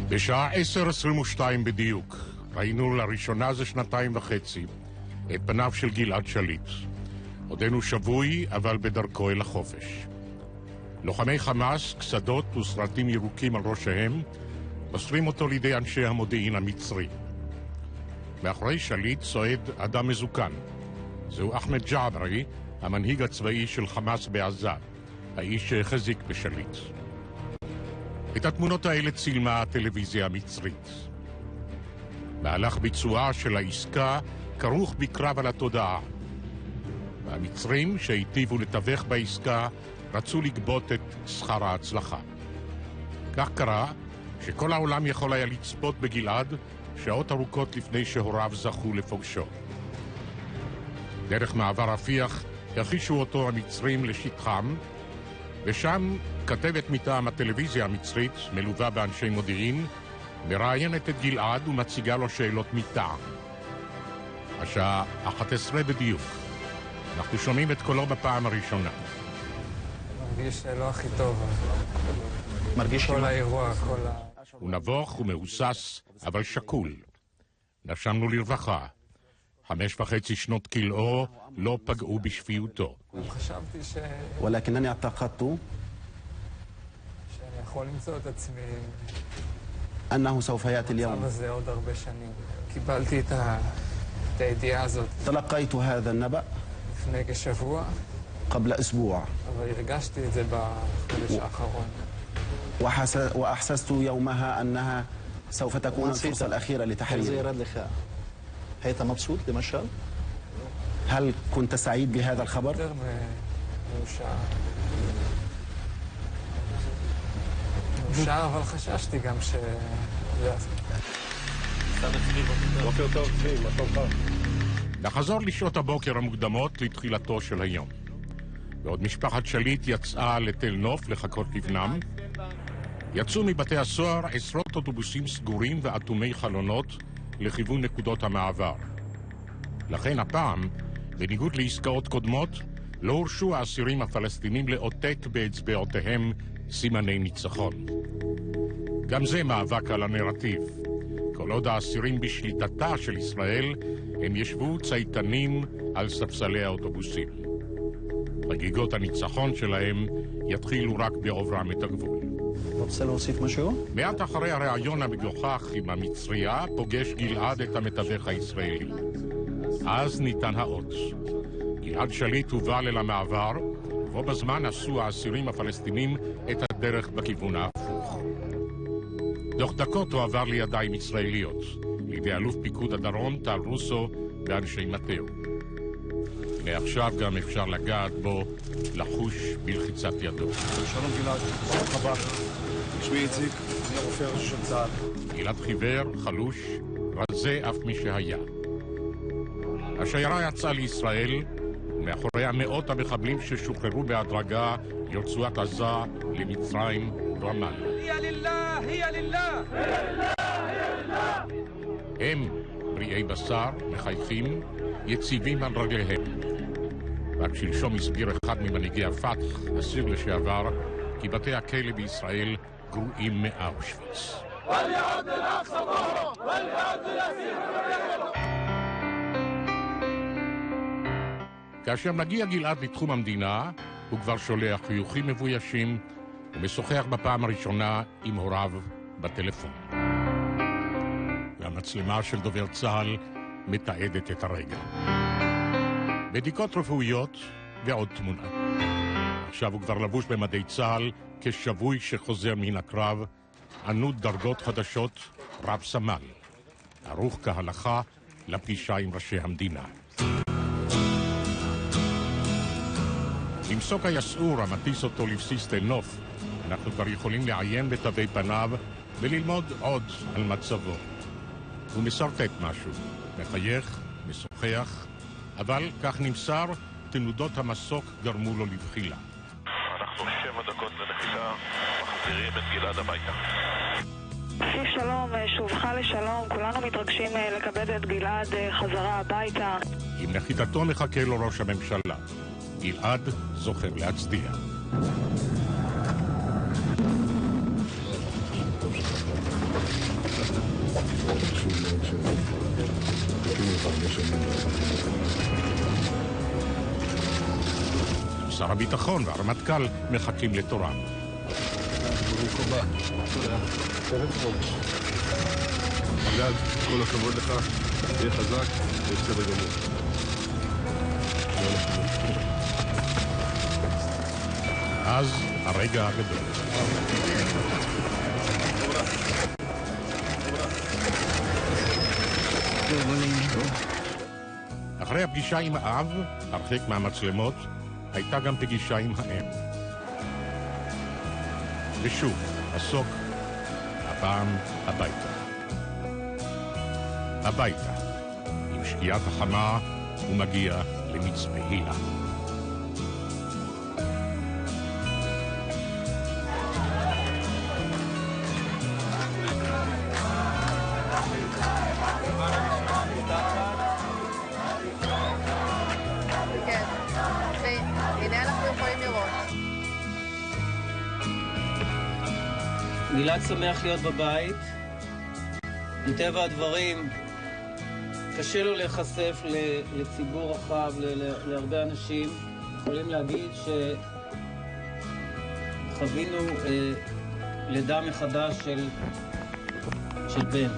בשעה 10:22 בדיוק ראינו לראשונה זה 2.5 את פניו של גלעד שליט. עודנו שבוי, אבל בדרכו אל החופש. לוחמי חמאס, קסדות וסרטים ירוקים על ראשיהם, מוסרים אותו לידי אנשי המודיעין המצרי. מאחורי שליט צועד אדם מזוקן. זהו אחמד ג'עברי, המנהיג הצבאי של חמאס בעזה, האיש שהחזיק בשליט. את התמונות האלה צילמה הטלוויזיה המצרית. מהלך ביצועה של העסקה כרוך בקרב על התודעה. והמצרים שהיטיבו לתווך בעסקה רצו לגבות את שכר ההצלחה. כך קרה שכל העולם יכול היה לצפות בגלעד שעות ארוכות לפני שהוריו זכו לפוגשו. דרך מעבר רפיח הכישו אותו המצרים לשטחם, ושם כתבת מטעם הטלוויזיה המצרית, מלווה באנשי מודיעין, מראיינת את גלעד ומציגה לו שאלות מטעם. השעה 11 בדיוק. אנחנו שומעים את קולו בפעם הראשונה. מרגיש לא הכי טוב. מרגיש כל האירוע, הוא נבוך ומהוסס, אבל שקול. נשמנו לרווחה. 5.5 שנות כלאו לא פגעו בשפיותו. חשבתי ולכנני اعتقدت שאני יכול למצוא את עצמי أنه سوف يأتي اليوم. במצב הזה עוד הרבה שנים. קיבלתי את הידיעה הזאת. تلقيت هذا النبأ לפני כשבוע. قبل أسبوع. אבל הרגשתי את זה בחודש האחרון. وأحسست يومها أنها سوف تكون الفرصة الأخيرة لتحرير. هيت مبسوط لمشهد؟ هل كنت سعيد بهذا الخبر؟ יותר מאושר, אבל חששתי גם ש... בוקר טוב, צבי, מה טוב. נחזור לשעות הבוקר המוקדמות לתחילתו של היום. ועוד משפחת שליט יצאה לתל נוף לחכות לבנם. יצאו מבתי הסוהר עשרות אוטובוסים סגורים ואטומי חלונות לכיוון נקודות המעבר. לכן הפעם, בניגוד לעסקאות קודמות, לא הורשו האסירים הפלסטינים לאותת באצבעותיהם סימני ניצחון. גם זה מאבק על הנרטיב. כל עוד האסירים בשליטתה של ישראל, הם ישבו צייתנים על ספסלי האוטובוסים. חגיגות הניצחון שלהם יתחילו רק בעוברם את הגבול. רוצה להוסיף משהו? מעט אחרי הראיון המגוחך עם המצריה, פוגש גלעד את המתווך הישראלי. אז ניתן האות. גלעד שליט הובל אל המעבר, ובו בזמן עשו האסירים הפלסטינים את הדרך בכיוון ההפוך. תוך דקות הוא עבר לידיים ישראליות, לידי אלוף פיקוד הדרום, טל רוסו, ואנשי מטאו. מעכשיו גם אפשר לגעת בו, לחוש בלחיצת ידו. שלום גלעד, ברוך הבא. שמי איציק, אני הרופא הראשי של צה"ל. גלעד חיוור, חלוש, רזה אף מי שהיה. השיירה יצאה לישראל, ומאחוריה מאות המחבלים ששוחררו בהדרגה לרצועת עזה, למצרים, רמאללה. הם, בריאי בשר, מחייכים, יציבים על רגליהם. רק שלשום הסביר אחד ממנהיגי הפתח, אסיר לשעבר, כי בתי הכלא בישראל גרועים מאושוויץ. כאשר מגיע גלעד לתחום המדינה, הוא כבר שולח חיוכים מבוישים ומשוחח בפעם הראשונה עם הוריו בטלפון. והמצלמה של דובר צה"ל מתעדת את הרגע. בדיקות רפואיות ועוד תמונה. עכשיו הוא כבר לבוש במדי צה"ל כשבוי שחוזר מן הקרב, ענות דרגות חדשות, רב סמל, ערוך כהלכה לפגישה עם ראשי המדינה. למסוק היסעור המטיס אותו לבסיס תל נוף, אנחנו כבר יכולים לעיין בתווי פניו וללמוד עוד על מצבו. הוא מסרטט משהו, מחייך, משוחח, אבל כך נמסר, תנודות המסוק גרמו לו לבחילה. אנחנו 7 דקות לנחיתה, מחזירים את גלעד הביתה. שלום, שובך לשלום, כולנו מתרגשים לקבל את גלעד חזרה הביתה. עם נחיתתו מחכה לו ראש הממשלה. גלעד זוכר להצדיע. שר הביטחון והרמטכ"ל מחכים לתורם. גלעד, כל הכבוד לך, תהיה חזק, תהיה בסדר גמור. אז הרגע הגדול. אחרי הפגישה עם האב, הרחק מהמצלמות, הייתה גם פגישה עם האם. ושוב, הסוק, הפעם הביתה. הביתה. עם שקיעת החמה הוא מגיע למצפה הילה. גלעד שמח להיות בבית. מטבע הדברים קשה לו להיחשף לציבור רחב, להרבה אנשים. יכולים להגיד שחווינו לידה מחדש של בן.